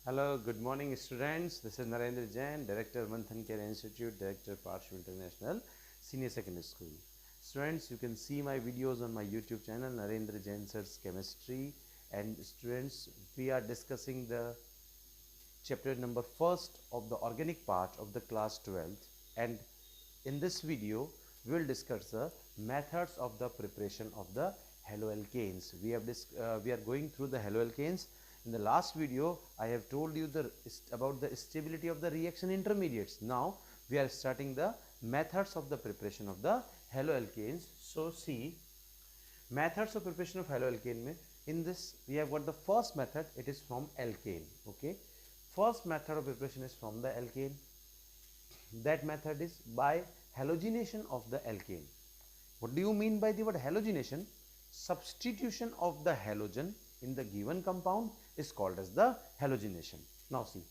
Hello, good morning students. This is Narendra Jain, Director Manthan Care Institute, Director Parshu International Senior Secondary School. Students, you can see my videos on my YouTube channel Narendra Jain Sir's Chemistry, and students, we are discussing the chapter number first of the organic part of the class 12th, and in this video we will discuss the methods of the preparation of the haloalkanes. We are going through the haloalkanes. In the last video I have told you about the stability of the reaction intermediates. Now we are starting the methods of the preparation of the haloalkanes. So see, methods of preparation of haloalkane mein, in this we have got the first method, it is from alkane. Okay, first method of preparation is from the alkane. That method is by halogenation of the alkane. What do you mean by the word halogenation? Substitution of the halogen in the given compound is called as the halogenation. Now see,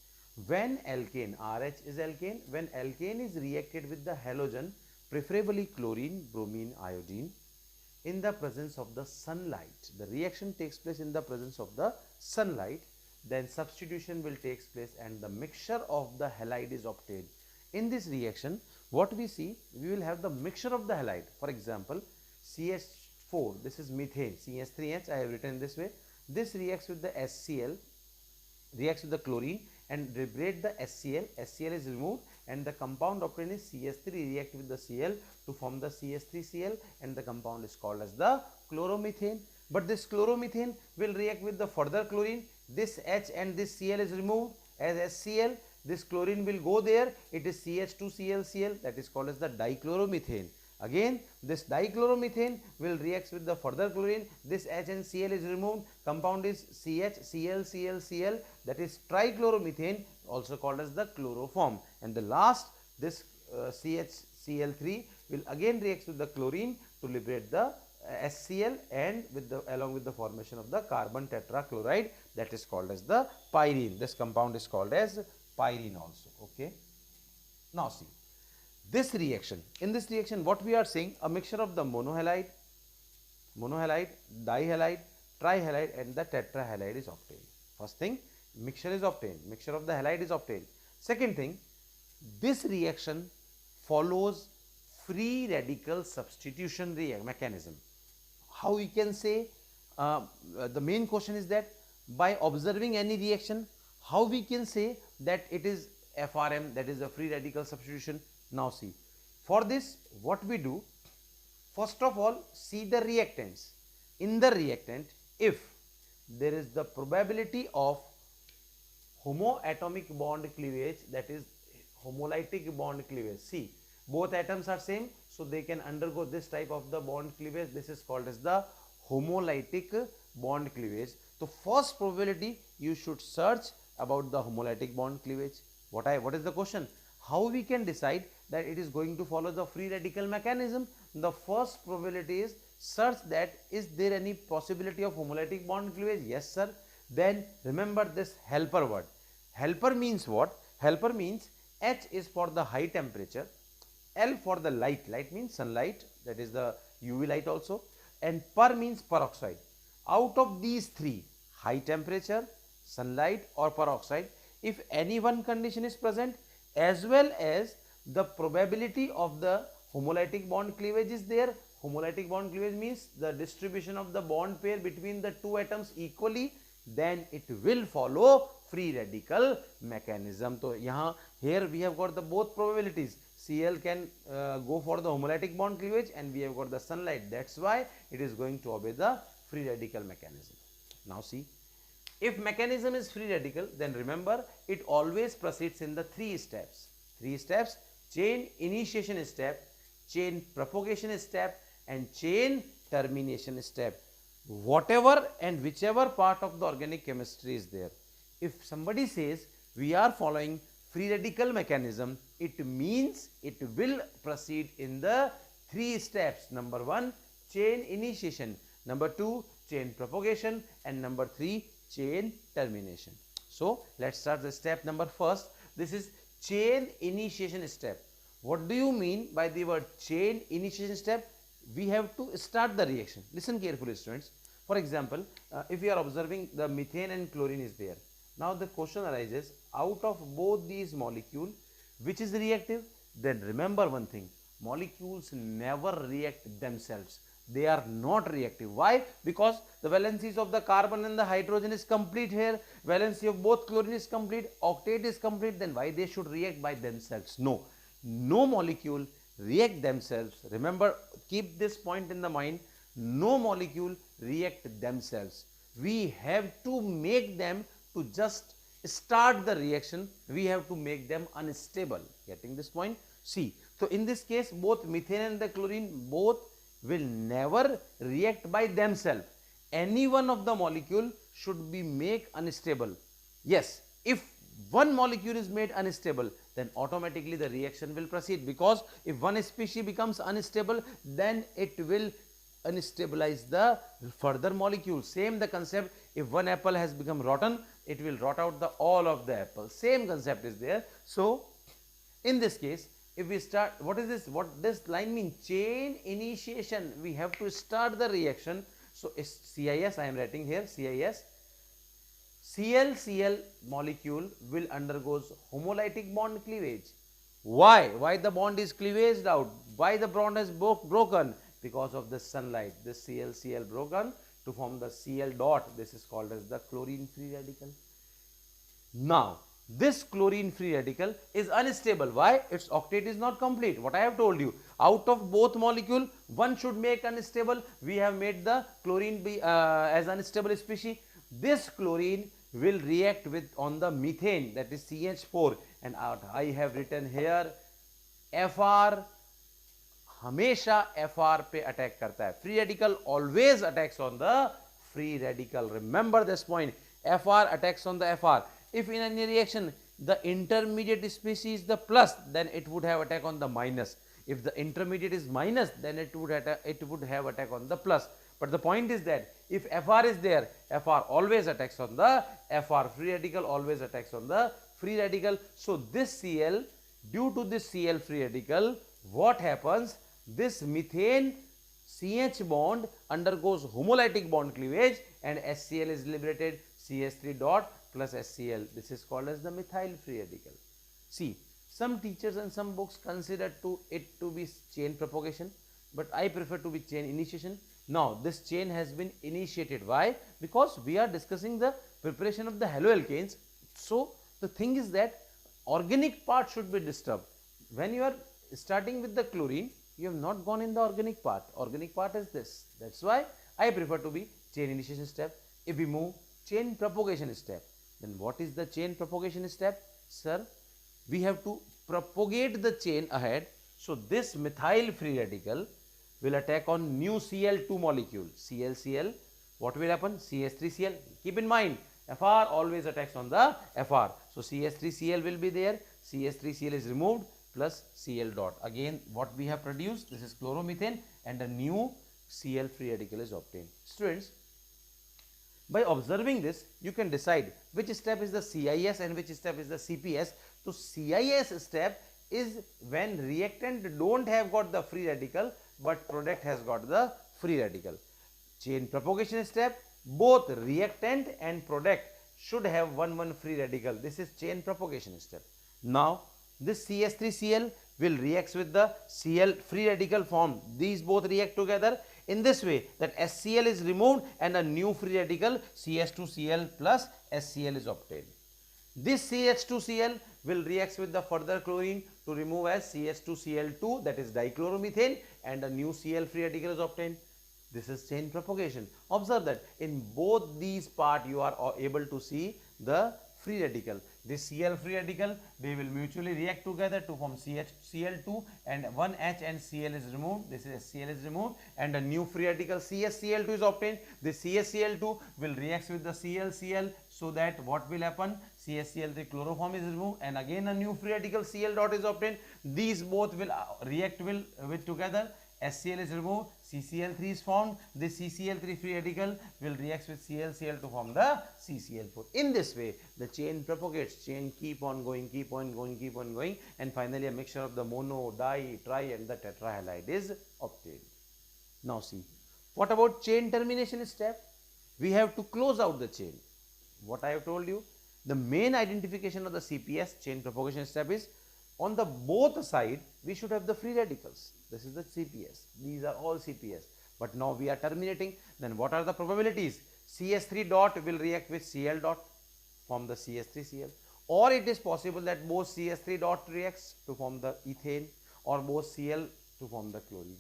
when alkane, RH is alkane, when alkane is reacted with the halogen, preferably chlorine, bromine, iodine, in the presence of the sunlight, the reaction takes place in the presence of the sunlight, then substitution will take place and the mixture of the halide is obtained. In this reaction, what we see, we will have the mixture of the halide. For example, CH4, this is methane, CH3H, I have written this way. This reacts with the HCl, reacts with the chlorine and liberate the HCl. HCl is removed and the compound obtained is CH3 react with the Cl to form the CH3Cl, and the compound is called as the chloromethane. But this chloromethane will react with the further chlorine. This H and this Cl is removed as HCl. This chlorine will go there. It is CH2ClCl, that is called as the dichloromethane. Again, this dichloromethane will react with the further chlorine. This H and Cl is removed. Compound is CHClClCl, that is trichloromethane, also called as the chloroform. And the last, this CHCl3 will again react with the chlorine to liberate the HCl and along with the formation of the carbon tetrachloride, that is called as the pyrene. This compound is called as pyrene also. Okay. Now see, this reaction, in this reaction what we are seeing, a mixture of the monohalide, dihalide, trihalide and the tetrahalide is obtained. First thing, mixture is obtained, mixture of the halide is obtained. Second thing, this reaction follows free radical substitution mechanism. How we can say, the main question is that by observing any reaction, how we can say that it is FRM, that is a free radical substitution. Now see, for this what we do, first of all see the reactants. In the reactant, if there is the probability of homoatomic bond cleavage, that is homolytic bond cleavage, see both atoms are same, so they can undergo this type of the bond cleavage. This is called as the homolytic bond cleavage. So first probability you should search about the homolytic bond cleavage. What is the question? How we can decide that it is going to follow the free radical mechanism? The first probability is search that is there any possibility of homolytic bond cleavage? Yes sir. Then remember this helper word. Helper means what? Helper means H is for the high temperature, L for the light, light means sunlight, that is the UV light also, and per means peroxide. Out of these three, high temperature, sunlight or peroxide, if any one condition is present, as well as the probability of the homolytic bond cleavage is there. Homolytic bond cleavage means the distribution of the bond pair between the two atoms equally, then it will follow free radical mechanism. So here we have got the both probabilities. Cl can go for the homolytic bond cleavage and we have got the sunlight. That's why it is going to obey the free radical mechanism. Now see, if mechanism is free radical, then remember it always proceeds in the three steps. Chain initiation step, chain propagation step and chain termination step. Whatever and whichever part of the organic chemistry is there, if somebody says we are following free radical mechanism, it means it will proceed in the three steps. Number 1, chain initiation, number 2, chain propagation, and number 3, chain termination. So let's start the step number first. This is chain initiation step. What do you mean by the word chain initiation step? We have to start the reaction. Listen carefully students. For example, if we are observing the methane and chlorine is there, Now the question arises, out of both these molecules, which is reactive? Then remember one thing, molecules never react themselves. They are not reactive. Why? Because the valencies of the carbon and the hydrogen is complete here. Valency of both chlorine is complete, octet is complete. Then why they should react by themselves? No. No molecule react themselves. Remember, keep this point in the mind. No molecule react themselves. We have to make them to just start the reaction. We have to make them unstable. Getting this point? See, so in this case, both methane and the chlorine both will never react by themselves. Any one of the molecule should be made unstable. Yes, if one molecule is made unstable, then automatically the reaction will proceed, because if one species becomes unstable, then it will unstabilize the further molecule. Same the concept, if one apple has become rotten, it will rot out the all of the apple. Same concept is there. So in this case, if we start, what is this? What this line means? Chain initiation. We have to start the reaction. So CIS, I am writing here CIS. Cl molecule will undergoes homolytic bond cleavage. Why? Why the bond is cleavaged out? Why the bond is broken? Because of the sunlight. This Cl broken to form the Cl dot. This is called as the chlorine free radical. Now this chlorine free radical is unstable. Why? Its octet is not complete. What I have told you, out of both molecule, one should make unstable. We have made the chlorine be as unstable species. This chlorine will react with on the methane, that is CH4, and I have written here Fr हमेशा Fr पे attack करता है. Free radical always attacks on the free radical. Remember this point. Fr attacks on the Fr. If in any reaction the intermediate species is the plus, then it would have attack on the minus. If the intermediate is minus, then it would have attack on the plus. But the point is that if Fr is there, Fr always attacks on the Fr. Free radical always attacks on the free radical. So this Cl, due to this Cl free radical, what happens? This methane CH bond undergoes homolytic bond cleavage and HCl is liberated, CH3 dot plus HCl. This is called as the methyl free radical. See, some teachers and some books consider it to be chain propagation, but I prefer to be chain initiation. Now this chain has been initiated. Why? Because we are discussing the preparation of the haloalkanes. So the thing is that organic part should be disturbed. When you are starting with the chlorine, you have not gone in the organic part. Organic part is this. That's why I prefer to be chain initiation step. If we move chain propagation step, then what is the chain propagation step? Sir, we have to propagate the chain ahead. So this methyl free radical will attack on new Cl2 molecule. Cl, what will happen? CH3Cl. Keep in mind, Fr always attacks on the Fr. So CH3Cl will be there. CH3Cl is removed plus Cl dot. Again, what we have produced, this is chloromethane, and a new Cl free radical is obtained. Students, by observing this, you can decide which step is the CIS and which step is the CPS. So CIS step is when reactant don't have got the free radical, but product has got the free radical. Chain propagation step, both reactant and product should have one free radical. This is chain propagation step. Now this CH3Cl will react with the Cl free radical formed. These both react together in this way that HCl is removed and a new free radical CH2Cl plus HCl is obtained. This CH2Cl will react with the further chlorine to remove as CH2Cl2, that is dichloromethane, and a new Cl free radical is obtained. This is chain propagation. Observe that in both these parts you are able to see the free radical. This Cl free radical, they will mutually react together to form CH2Cl2, and one H and Cl is removed. This is Cl is removed and a new free radical CHCl2 is obtained. This CHCl2 will react with the ClCl, so that what will happen? CHCl3 chloroform is removed and again a new free radical Cl dot is obtained. These both will react with together. HCl is removed, CCl3 is formed. This CCl3 free radical will react with ClCl to form the CCl4. In this way, the chain propagates, chain keep on going, and finally a mixture of the mono, di, tri and the tetrahalide is obtained. Now see, what about chain termination step? We have to close out the chain. What I have told you, The main identification of the CPS, chain propagation step, is on the both side we should have the free radicals. This is the CPS. These are all CPS. But now we are terminating. Then what are the probabilities? CS3 dot will react with Cl dot, form the CS3Cl, or it is possible that both CS3 dot reacts to form the ethane, or both Cl to form the chlorine.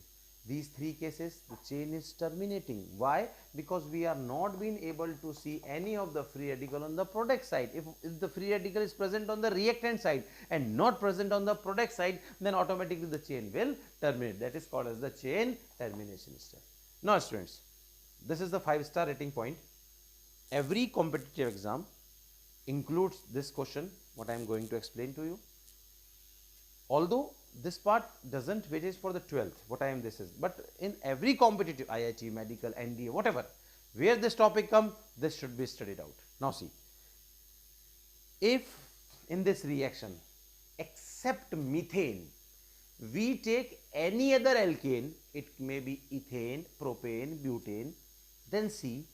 These three cases the chain is terminating. Why? Because we are not being able to see any of the free radical on the product side. If the free radical is present on the reactant side and not present on the product side, then automatically the chain will terminate. That is called as the chain termination step. Now students, this is the 5-star rating point. Every competitive exam includes this question, what I am going to explain to you. Although this part doesn't weightage for the 12th, what I am this is, but in every competitive IIT, medical, NDA, whatever, where this topic come, this should be studied out. Now see, if in this reaction, except methane, we take any other alkane, it may be ethane, propane, butane, then see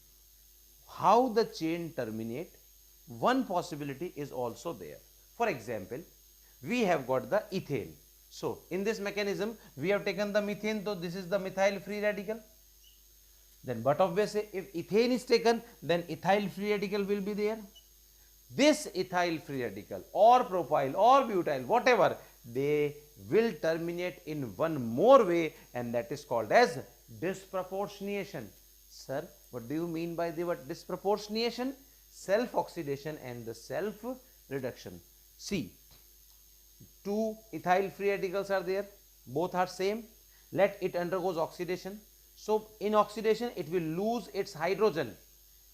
how the chain terminate. One possibility is also there. For example, we have got the ethane. So in this mechanism, we have taken the methane, so this is the methyl free radical. Then but obviously if ethane is taken, then ethyl free radical will be there. This ethyl free radical or propyl or butyl, whatever, they will terminate in one more way, and that is called as disproportionation. Sir, what do you mean by the word disproportionation? Self-oxidation and the self-reduction. See, two ethyl free radicals are there, both are same. Let it undergoes oxidation. So in oxidation it will lose its hydrogen,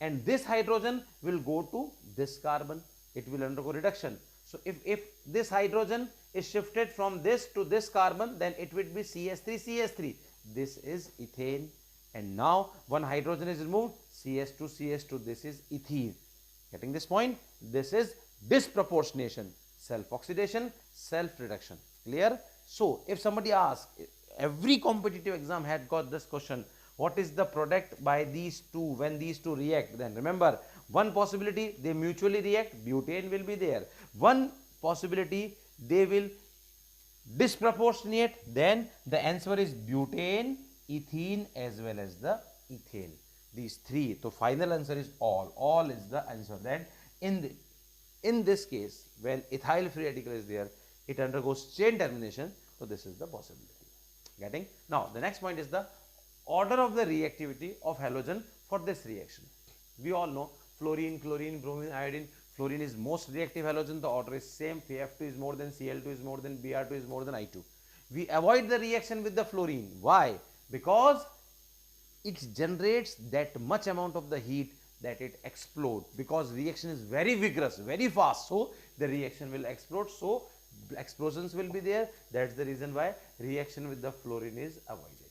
and this hydrogen will go to this carbon. It will undergo reduction. So if this hydrogen is shifted from this to this carbon, then it will be CS3. This is ethane, and now one hydrogen is removed, CS2. This is ethene. Getting this point? This is disproportionation, self-oxidation, self-reduction. Clear? So if somebody asks, every competitive exam had got this question, what is the product by these two when these two react? Then remember, one possibility they mutually react, butane will be there. One possibility they will disproportionate, then the answer is butane, ethene as well as the ethane. These three. So final answer is all. All is the answer. Then in this case, when ethyl free radical is there, it undergoes chain termination. So this is the possibility. Getting? Now the next point is the order of the reactivity of halogen for this reaction. We all know fluorine, chlorine, bromine, iodine. Fluorine is most reactive halogen. The order is same. Pf2 is more than Cl2 is more than Br2 is more than I2. We avoid the reaction with the fluorine. Why? Because it generates that much amount of the heat that it explodes, because reaction is very vigorous, very fast. So the reaction will explode. So explosions will be there. That's the reason why reaction with the fluorine is avoided.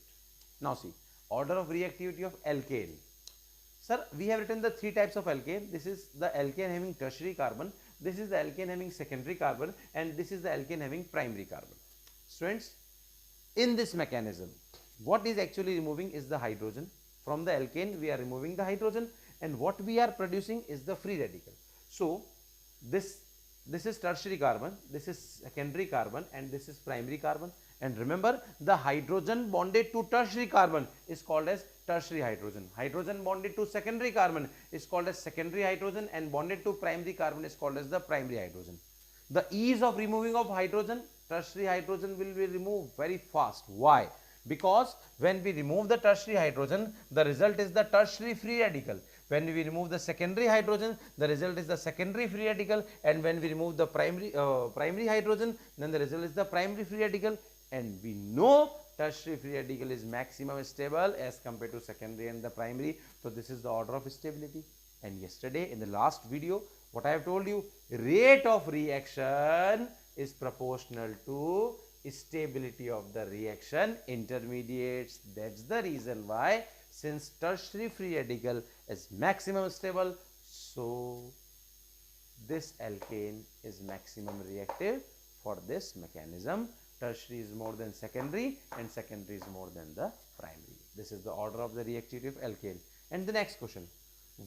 Now see, order of reactivity of alkane. Sir, we have written the three types of alkane. This is the alkane having tertiary carbon, this is the alkane having secondary carbon, and this is the alkane having primary carbon. Students, in this mechanism, what is actually removing is the hydrogen. From the alkane we are removing the hydrogen, and what we are producing is the free radical. So this is tertiary carbon, this is secondary carbon, and this is primary carbon. And remember, the hydrogen bonded to tertiary carbon is called as tertiary hydrogen. Hydrogen bonded to secondary carbon is called as secondary hydrogen, and bonded to primary carbon is called as the primary hydrogen. The ease of removing of hydrogen, tertiary hydrogen will be removed very fast. Why? Because when we remove the tertiary hydrogen, the result is the tertiary free radical. When we remove the secondary hydrogen, the result is the secondary free radical, and when we remove the primary hydrogen, then the result is the primary free radical. And we know tertiary free radical is maximum stable as compared to secondary and the primary. So this is the order of stability. And yesterday in the last video, what I have told you, rate of reaction is proportional to stability of the reaction intermediates. That's the reason why, since tertiary free radical is maximum stable, so this alkane is maximum reactive for this mechanism. Tertiary is more than secondary, and secondary is more than the primary. This is the order of the reactivity of alkane. And the next question,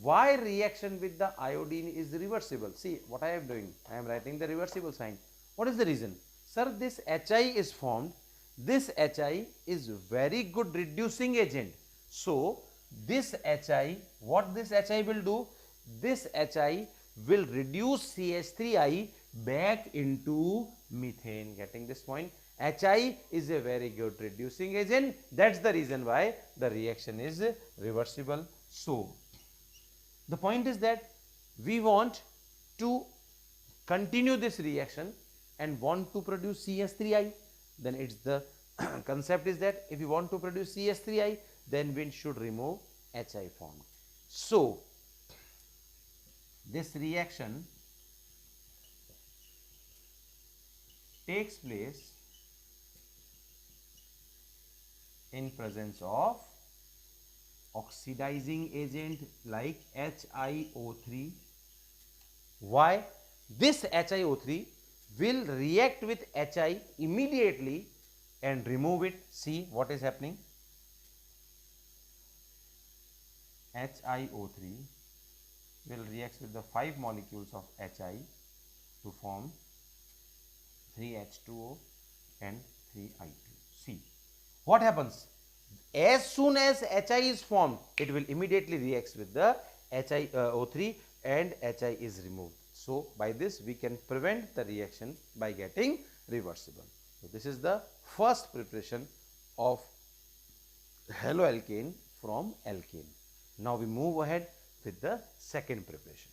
why reaction with the iodine is reversible? See what I am doing, I am writing the reversible sign. What is the reason? Sir, this Hi is formed. This Hi is very good reducing agent. So this Hi, what this Hi will do? This Hi will reduce CH3I back into methane. Getting this point? Hi is a very good reducing agent. That's the reason why the reaction is reversible. So the point is that we want to continue this reaction and want to produce CH3I. Then it's the concept is that if you want to produce CH3I, then we should remove Hi formed. So this reaction takes place in presence of oxidizing agent like HiO3. Why? This HiO3 will react with Hi immediately and remove it. See what is happening? HiO3 will react with the 5 molecules of Hi to form 3H2O and 3I2. See what happens? As soon as Hi is formed, it will immediately react with the HiO3 and Hi is removed. So by this we can prevent the reaction by getting reversible. So this is the first preparation of haloalkane from alkane. Now we move ahead with the second preparation.